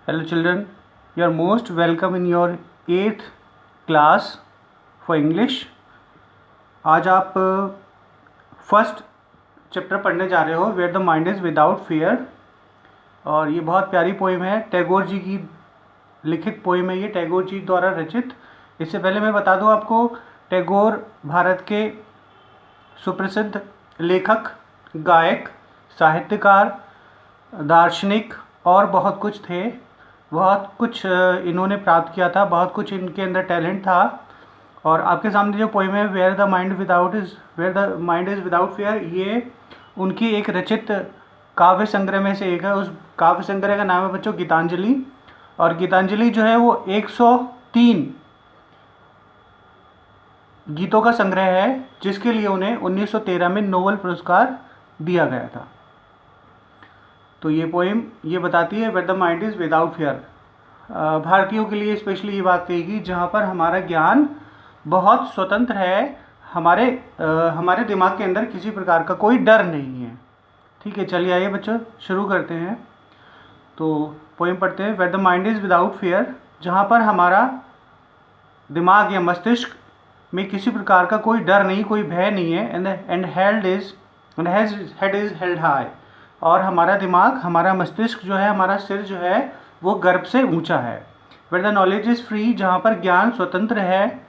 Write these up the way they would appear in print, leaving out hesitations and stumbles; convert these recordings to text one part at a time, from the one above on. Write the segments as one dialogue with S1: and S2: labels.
S1: Hello children, you are most welcome in your 8th class for English। आज आप first chapter पढ़ने जा रहे हो where the mind is without fear. और ये बहुत प्यारी पोइम है, टैगोर जी की लिखित पोइम है ये, टैगोर जी द्वारा रचित। इससे पहले मैं बता दूं आपको, टैगोर भारत के सुप्रसिद्ध लेखक, गायक, साहित्यकार, दार्शनिक और बहुत कुछ थे। बहुत कुछ इन्होंने प्राप्त किया था, बहुत कुछ इनके अंदर टैलेंट था। और आपके सामने जो पोइम है where the mind is without fear, ये उनकी एक रचित काव्य संग्रह में से एक है। उस काव्य संग्रह का नाम है बच्चों गीतांजलि। और गीतांजलि जो है वो 103 गीतों का संग्रह है, जिसके लिए उन्हें 1913 में नोबेल पुरस्कार दिया गया था। तो ये पोइम ये बताती है where the mind is without fear. भारतीयों के लिए स्पेशली ये बात कहेगी जहाँ पर हमारा ज्ञान बहुत स्वतंत्र है, हमारे दिमाग के अंदर किसी प्रकार का कोई डर नहीं है। ठीक है, चलिए आइए बच्चों शुरू करते हैं। तो पोइम पढ़ते हैं। Where the mind is without fear, जहाँ पर हमारा दिमाग या मस्तिष्क में किसी प्रकार का कोई डर नहीं, कोई भय नहीं है। And head is held high, और हमारा दिमाग, हमारा मस्तिष्क जो है, हमारा सिर जो है वो गर्व से ऊंचा है। Where the knowledge is free, जहाँ पर ज्ञान स्वतंत्र है।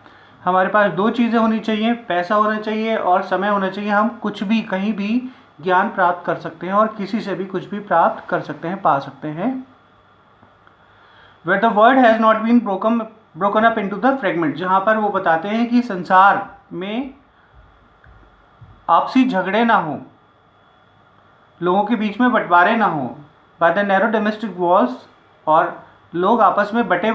S1: हमारे पास दो चीज़ें होनी चाहिए, पैसा होना चाहिए और समय होना चाहिए। हम कुछ भी कहीं भी ज्ञान प्राप्त कर सकते हैं और किसी से भी कुछ भी प्राप्त कर सकते हैं, पा सकते हैं। Where the world has not been broken up into the fragment, जहाँ पर वो बताते हैं कि संसार में आपसी झगड़े ना हो, लोगों के बीच में बंटवारे ना हो। By the narrow domestic walls, और लोग आपस में बटे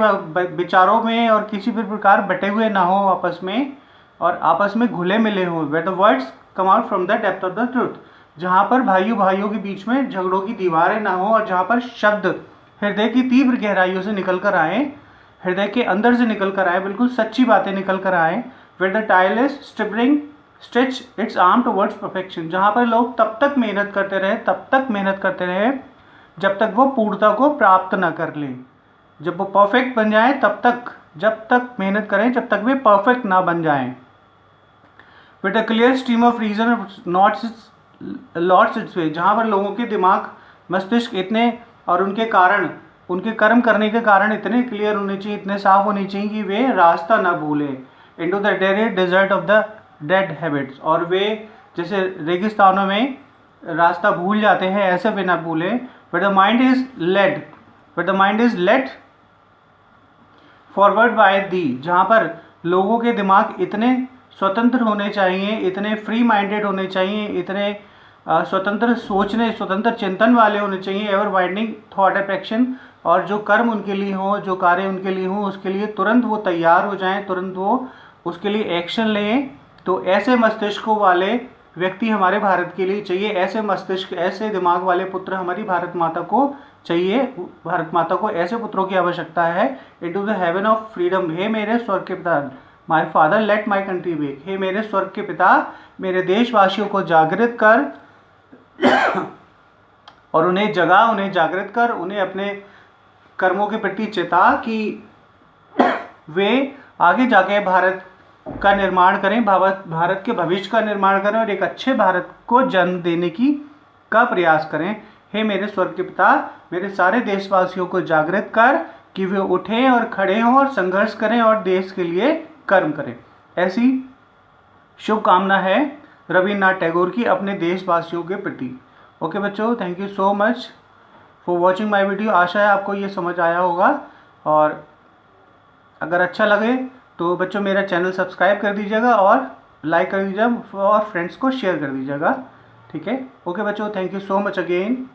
S1: विचारों में और किसी भी प्रकार बटे हुए ना हो आपस में, और आपस में घुले मिले हों। Where the words come out from the depth of the truth, जहाँ पर भाइयों के बीच में झगड़ों की दीवारें ना हो, और जहाँ पर शब्द हृदय की तीव्र गहराइयों से निकल कर आए, हृदय के अंदर से निकल कर आए, बिल्कुल सच्ची बातें निकल कर आए। Where the tireless stretch its arm towards perfection, जहाँ पर लोग तब तक मेहनत करते रहे जब तक वो पूर्णता को प्राप्त ना कर लें। जब वो परफेक्ट बन जाए जब तक मेहनत करें जब तक वे परफेक्ट ना बन जाएं। With a clear stream of reason lords its way, जहाँ पर लोगों के दिमाग, मस्तिष्क इतने और उनके कर्म करने के कारण इतने क्लियर होने चाहिए, इतने साफ होने चाहिए कि वे रास्ता ना भूलें। Into the desert of the dead habits, और वे जैसे रेगिस्तानों में रास्ता भूल जाते हैं, ऐसे वे ना भूलें। But the mind is led forward by thee, जहाँ पर लोगों के दिमाग इतने स्वतंत्र होने चाहिए, इतने फ्री माइंडेड होने चाहिए, इतने स्वतंत्र सोचने, स्वतंत्र चिंतन वाले होने चाहिए। Ever widening thought and action, और जो कर्म उनके लिए हो, जो कार्य उनके लिए हो, उसके लिए तुरंत वो तैयार हो जाएं, तुरंत वो उसके लिए एक्शन लें। तो ऐसे मस्तिष्कों वाले व्यक्ति हमारे भारत के लिए चाहिए, ऐसे मस्तिष्क, ऐसे दिमाग वाले पुत्र हमारी भारत माता को चाहिए। भारत माता को ऐसे पुत्रों की आवश्यकता है। Into the heaven of freedom, हे मेरे स्वर्ग के पिता, my father let my country wake, हे मेरे स्वर्ग के पिता, मेरे देशवासियों को जागृत कर और उन्हें जागृत कर, उन्हें अपने कर्मों के प्रति चेता कि वे आगे जाके भारत का निर्माण करें, भारत के भविष्य का निर्माण करें और एक अच्छे भारत को जन्म देने का प्रयास करें। हे मेरे स्वर्ग के पिता, मेरे सारे देशवासियों को जागृत कर कि वे उठें और खड़े हों और संघर्ष करें और देश के लिए कर्म करें। ऐसी शुभकामना है रविन्द्रनाथ टैगोर की अपने देशवासियों के प्रति। ओके बच्चों, thank you so much for watching my video. आशा है आपको ये समझ आया होगा, और अगर अच्छा लगे तो बच्चों मेरा चैनल सब्सक्राइब कर दीजिएगा और लाइक कर दीजिएगा और फ्रेंड्स को शेयर कर दीजिएगा। ठीक है, ओके बच्चों, thank you so much again.